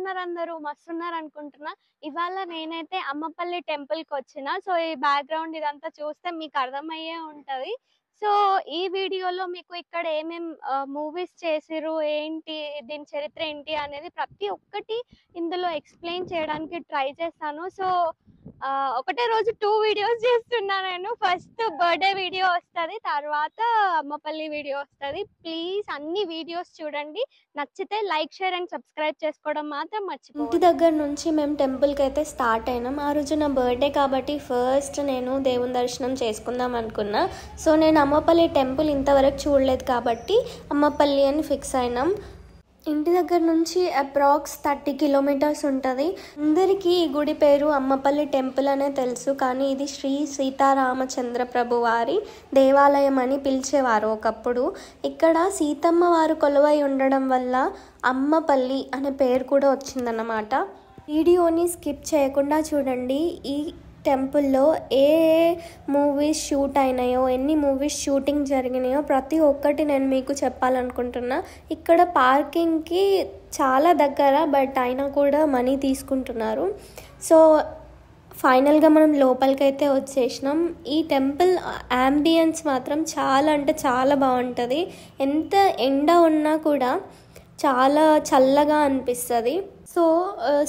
ఉన్నారు అందరూ? మస్తున్నారు అనుకుంటున్నా. ఇవాళ నేనైతే అమ్మపల్లి టెంపుల్‌కి వచ్చిన. సో, ఈ బ్యాక్‌గ్రౌండ్ ఇదంతా చూస్తే మీకు అర్థమయ్యే ఉంటది. సో, ఈ వీడియోలో మీకు ఇక్కడ మూవీస్ చేసిర్రు, ఏంటి, దీని చరిత్ర ఏంటి అనేది ప్రతి ఒక్కటి ఇందులో ఎక్స్‌ప్లెయిన్ చేయడానికి ట్రై చేస్తాను. సో, ఒకటే రోజు 2 వీడియోస్ చేస్తున్నా నేను. ఫస్ట్ బర్త్‌డే వీడియో వస్తది. తర్వాత అమ్మపల్లి వీడియో వస్తది. ప్లీజ్ అన్ని వీడియోస్ చూడండి. నచ్చితే లైక్, షేర్ అండ్ సబ్స్క్రైబ్ చేసుకోవడం మాత్రం మర్చిపోవద్దు. ఇంటి దగ్గర నుంచి మేము టెంపుల్కి అయితే స్టార్ట్ అయినాం. ఆ రోజు నా బర్త్డే కాబట్టి ఫస్ట్ నేను దేవుని దర్శనం చేసుకుందాం అనుకున్నా. సో నేను అమ్మపల్లి టెంపుల్ ఇంతవరకు చూడలేదు కాబట్టి అమ్మపల్లి అని ఫిక్స్ అయినాం. ఇంటి దగ్గర నుంచి అప్రాక్స్ 30 కిలోమీటర్స్ ఉంటుంది. అందరికీ ఈ గుడి పేరు అమ్మపల్లి టెంపుల్ అనే తెలుసు, కానీ ఇది శ్రీ సీతారామచంద్ర ప్రభు వారి దేవాలయం అని పిలిచేవారు ఒకప్పుడు. ఇక్కడ సీతమ్మ వారు కొలువై ఉండడం వల్ల అమ్మపల్లి అనే పేరు కూడా వచ్చిందన్నమాట. వీడియోని స్కిప్ చేయకుండా చూడండి. ఈ టెంపుల్లో ఏ మూవీస్ షూట్ అయినాయో, ఎన్ని మూవీస్ షూటింగ్ జరిగినాయో ప్రతి ఒక్కటి నేను మీకు చెప్పాలనుకుంటున్నా. ఇక్కడ పార్కింగ్కి చాలా దగ్గర, బట్ అయినా కూడా మనీ తీసుకుంటున్నారు. సో ఫైనల్గా మనం లోపలికి అయితే వచ్చేసినాం. ఈ టెంపుల్ యాంబియన్స్ మాత్రం చాలా అంటే చాలా బాగుంటుంది. ఎంత ఎండ ఉన్నా కూడా చాలా చల్లగా అనిపిస్తుంది. సో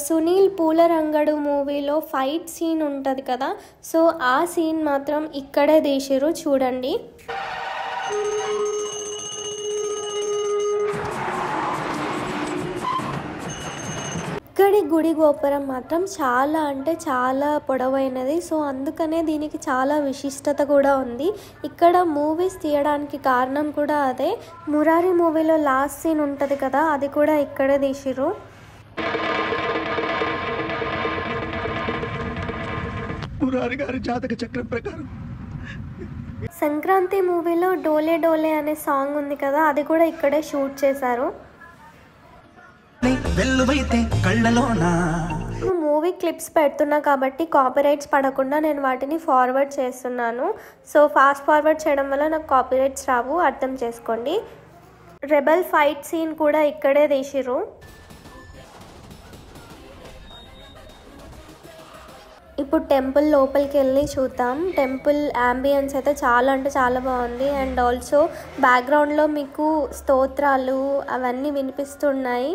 సునీల్ పూలరంగడు మూవీలో ఫైట్ సీన్ ఉంటుంది కదా, సో ఆ సీన్ మాత్రం ఇక్కడే తీసిరు, చూడండి. ఇక్కడి గుడి గోపురం మాత్రం చాలా అంటే చాలా పొడవైనది. సో అందుకనే దీనికి చాలా విశిష్టత కూడా ఉంది. ఇక్కడ మూవీస్ తీయడానికి కారణం కూడా అదే. మురారి మూవీలో లాస్ట్ సీన్ ఉంటుంది కదా, అది కూడా ఇక్కడే తీసిరు. మురారి గారి జాతక చక్రం ప్రకారం సంక్రాంతి మూవీలో డోలే డోలే అనే సాంగ్ ఉంది కదా, అది కూడా ఇక్కడే షూట్ చేశారు. మూవీ క్లిప్స్ పెడుతున్నా కాబట్టి కాపీరైట్స్ పడకుండా నేను వాటిని ఫార్వర్డ్ చేస్తున్నాను. సో ఫాస్ట్ ఫార్వర్డ్ చేయడం వల్ల నాకు కాపీరైట్స్ రావు, అర్థం చేసుకోండి. రెబల్ ఫైట్ సీన్ కూడా ఇక్కడే తీసిరు. ఇప్పుడు టెంపుల్ లోపలికి వెళ్ళి చూద్దాం. టెంపుల్ యాంబియన్స్ అయితే చాలా అంటే చాలా బాగుంది. అండ్ ఆల్సో బ్యాక్గ్రౌండ్లో మీకు స్తోత్రాలు అవన్నీ వినిపిస్తున్నాయి.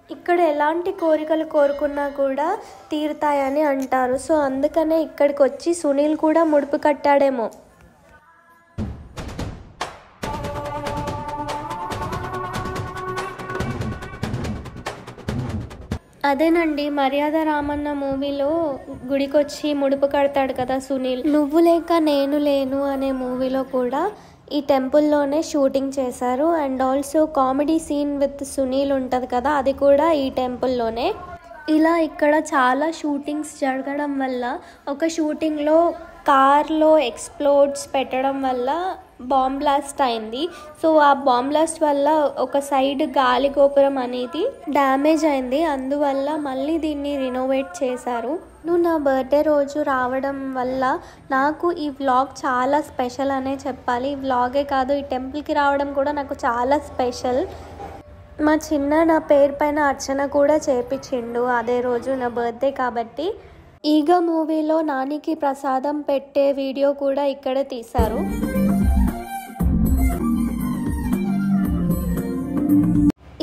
ఇక్కడ ఎలాంటి కోరికలు కోరుకున్నా కూడా తీరుతాయని అంటారు. సో అందుకనే ఇక్కడికి వచ్చి సునీల్ కూడా ముడుపు కట్టాడేమో. అదేనండి, మర్యాద రామన్న మూవీలో గుడికొచ్చి ముడుపు కడతాడు కదా సునీల్. నువ్వు లేక నేను లేను అనే మూవీలో కూడా ఈ టెంపుల్లోనే షూటింగ్ చేశారు. And also comedy scene with Sunil ఉంటుంది కదా, అది కూడా ఈ టెంపుల్లోనే. ఇలా ఇక్కడ చాలా షూటింగ్స్ జరగడం వల్ల ఒక షూటింగ్లో కార్లో ఎక్స్ప్లోడ్స్ పెట్టడం వల్ల బాంబ్ బ్లాస్ట్ అయింది. సో ఆ బాంబ్ బ్లాస్ట్ వల్ల ఒక సైడ్ గాలి గోపురం అనేది డ్యామేజ్ అయింది. అందువల్ల మళ్ళీ దీన్ని రినోవేట్ చేశారు. నువ్వు నా బర్త్డే రోజు రావడం వల్ల నాకు ఈ వ్లాగ్ చాలా స్పెషల్ అనే చెప్పాలి. ఈ వ్లాగే కాదు, ఈ టెంపుల్కి రావడం కూడా నాకు చాలా స్పెషల్. మా చిన్న నా పేరు పైన అర్చన కూడా చేపించిండు అదే రోజు, నా బర్త్డే కాబట్టి. ఈగ మూవీలో నానికి ప్రసాదం పెట్టే వీడియో కూడా ఇక్కడే తీశారు.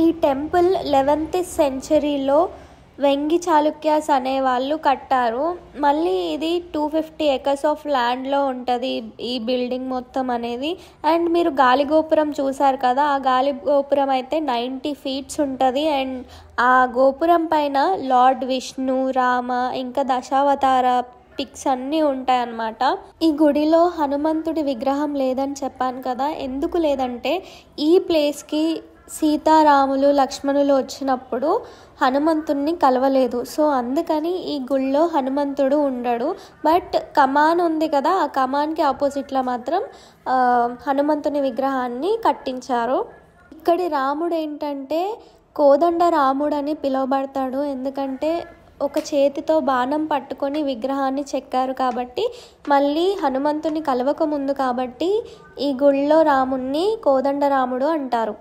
ఈ టెంపుల్ 11th సెంచరీలో వెంగి చాళుక్యాస్ అనే వాళ్ళు కట్టారు. మళ్ళీ ఇది 250 acres ఆఫ్ ల్యాండ్లో ఉంటుంది ఈ బిల్డింగ్ మొత్తం అనేది. అండ్ మీరు గాలి గోపురం చూసారు కదా, ఆ గాలి గోపురం అయితే 90 feet ఉంటుంది. అండ్ ఆ గోపురం పైన లార్డ్ విష్ణు, రామ, ఇంకా దశావతార పిక్స్ అన్నీ ఉంటాయన్నమాట. ఈ గుడిలో హనుమంతుడి విగ్రహం లేదని చెప్పాను కదా, ఎందుకు లేదంటే ఈ ప్లేస్కి సీతారాములు లక్ష్మణులు వచ్చినప్పుడు హనుమంతుడిని కలవలేదు. సో అందుకని ఈ గుళ్ళో హనుమంతుడు ఉండడు. బట్ కమాన్ ఉంది కదా, ఆ కమాన్కి ఆపోజిట్లో మాత్రం హనుమంతుని విగ్రహాన్ని కట్టించారు. ఇక్కడి రాముడు ఏంటంటే కోదండ రాముడు అని పిలువబడతాడు. ఎందుకంటే ఒక చేతితో బాణం పట్టుకొని విగ్రహాన్ని చెక్కారు కాబట్టి, మళ్ళీ హనుమంతుని కలవక ముందు కాబట్టి ఈ గుళ్ళో రాముణ్ణి కోదండ రాముడు అంటారు.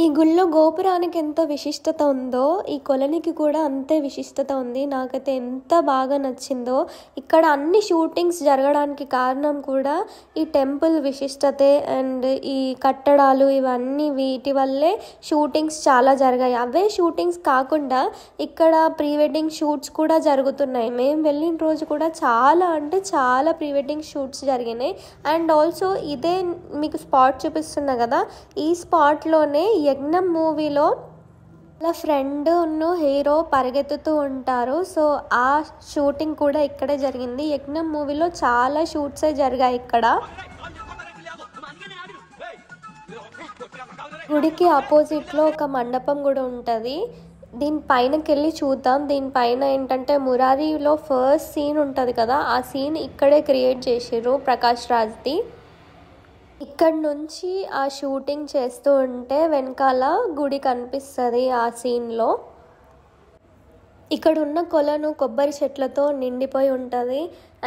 ఈ గుళ్ళో గోపురానికి ఎంత విశిష్టత ఉందో ఈ కొలనికి కూడా అంతే విశిష్టత ఉంది. నాకైతే ఎంత బాగా నచ్చిందో. ఇక్కడ అన్ని షూటింగ్స్ జరగడానికి కారణం కూడా ఈ టెంపుల్ విశిష్టతే అండ్ ఈ కట్టడాలు ఇవన్నీ వీటి వల్లే షూటింగ్స్ చాలా జరిగాయి. అవే షూటింగ్స్ కాకుండా ఇక్కడ ప్రీ వెడ్డింగ్ షూట్స్ కూడా జరుగుతున్నాయి. మేము వెళ్ళిన రోజు కూడా చాలా అంటే చాలా ప్రీ వెడ్డింగ్ షూట్స్ జరిగినాయి. అండ్ ఆల్సో ఇదే మీకు స్పాట్ చూపిస్తున్నా కదా, ఈ స్పాట్లోనే యజ్ఞం మూవీలో వాళ్ళ ఫ్రెండ్ హీరో పరిగెత్తుతూ ఉంటారు. సో ఆ షూటింగ్ కూడా ఇక్కడే జరిగింది. యజ్ఞం మూవీలో చాలా షూట్సే జరిగాయి ఇక్కడ. గుడికి ఆపోజిట్లో ఒక మండపం కూడా ఉంటుంది. దీనిపైనకి వెళ్ళి చూద్దాం. దీనిపైన ఏంటంటే మురారిలో ఫస్ట్ సీన్ ఉంటుంది కదా, ఆ సీన్ ఇక్కడే క్రియేట్ చేసారు ప్రకాష్ రాజ్ది. ఇక్కడ నుంచి ఆ షూటింగ్ చేస్తూ ఉంటే వెనకాల గుడి కనిపిస్తుంది ఆ సీన్లో. ఇక్కడ ఉన్న కొలను కొబ్బరి చెట్లతో నిండిపోయి ఉంటుంది.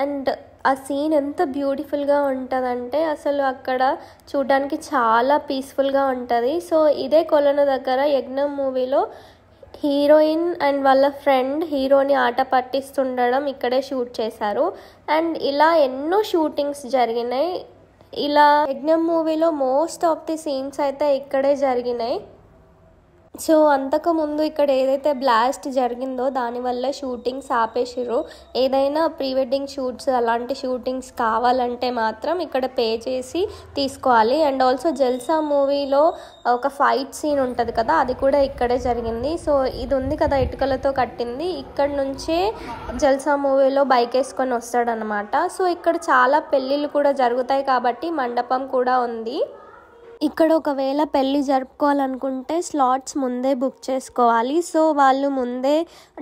అండ్ ఆ సీన్ ఎంత బ్యూటిఫుల్గా ఉంటుందంటే అసలు అక్కడ చూడడానికి చాలా పీస్ఫుల్గా ఉంటుంది. సో ఇదే కొలను దగ్గర యజ్ఞం మూవీలో హీరోయిన్ అండ్ వాళ్ళ ఫ్రెండ్ హీరోని ఆట పట్టిస్తుండడం ఇక్కడే షూట్ చేశారు. అండ్ ఇలా ఎన్నో షూటింగ్స్ జరిగినాయి. ఇలా యజ్ఞం మూవీలో మోస్ట్ ఆఫ్ ది సీన్స్ అయితే ఇక్కడే జరిగినాయి. సో అంతకుముందు ఇక్కడ ఏదైతే బ్లాస్ట్ జరిగిందో దానివల్ల షూటింగ్స్ ఆపేసిర్రు. ఏదైనా ప్రీ వెడ్డింగ్ షూట్స్ అలాంటి షూటింగ్స్ కావాలంటే మాత్రం ఇక్కడ పే చేసి తీసుకోవాలి. అండ్ ఆల్సో జల్సా మూవీలో ఒక ఫైట్ సీన్ ఉంటుంది కదా, అది కూడా ఇక్కడే జరిగింది. సో ఇది ఉంది కదా ఇటుకలతో కట్టింది, ఇక్కడ నుంచే జల్సా మూవీలో బైక్ వేసుకొని వస్తాడనమాట. సో ఇక్కడ చాలా పెళ్ళిళ్ళు కూడా జరుగుతాయి కాబట్టి మండపం కూడా ఉంది. ఇక్కడ ఒకవేళ పెళ్ళి జరుపుకోవాలనుకుంటే స్లాట్స్ ముందే బుక్ చేసుకోవాలి. సో వాళ్ళు ముందే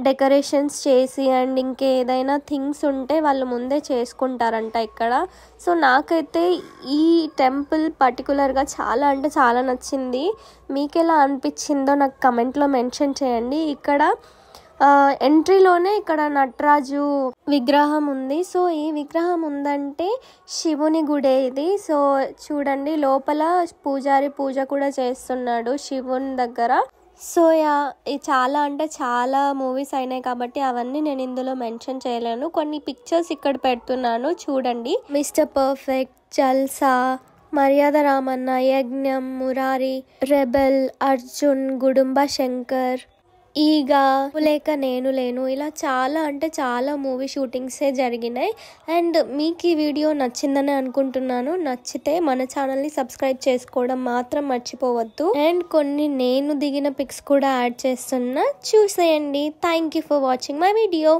డెకరేషన్స్ చేసి అండ్ ఇంకేదైనా థింగ్స్ ఉంటే వాళ్ళు ముందే చేసుకుంటారంట ఇక్కడ. సో నాకైతే ఈ టెంపుల్ పర్టికులర్గా చాలా అంటే చాలా నచ్చింది. మీకు ఎలా అనిపించిందో నాకు కమెంట్లో మెన్షన్ చేయండి. ఇక్కడ ఎంట్రీలోనే ఇక్కడ నటరాజు విగ్రహం ఉంది. సో ఈ విగ్రహం ఉందంటే శివుని గుడే ఇది. సో చూడండి లోపల పూజారి పూజ కూడా చేస్తున్నాడు శివుని దగ్గర. సో చాలా అంటే చాలా మూవీస్ అయినాయి కాబట్టి అవన్నీ నేను ఇందులో మెన్షన్ చేయలేను. కొన్ని పిక్చర్స్ ఇక్కడ పెడుతున్నాను చూడండి. మిస్టర్ పర్ఫెక్ట్, జల్సా, మర్యాద రామన్న, యజ్ఞం, మురారి, రెబెల్, అర్జున్, గుడుంబ శంకర్, ఈగ, లేక నేను లేను, ఇలా చాలా అంటే చాలా మూవీ షూటింగ్సే జరిగినాయి. అండ్ మీకు ఈ వీడియో నచ్చిందని అనుకుంటున్నాను. నచ్చితే మన ఛానల్ని సబ్స్క్రైబ్ చేసుకోవడం మాత్రం మర్చిపోవద్దు. అండ్ కొన్ని నేను దిగిన పిక్స్ కూడా యాడ్ చేస్తున్నా, చూసేయండి. Thank you for watching my video.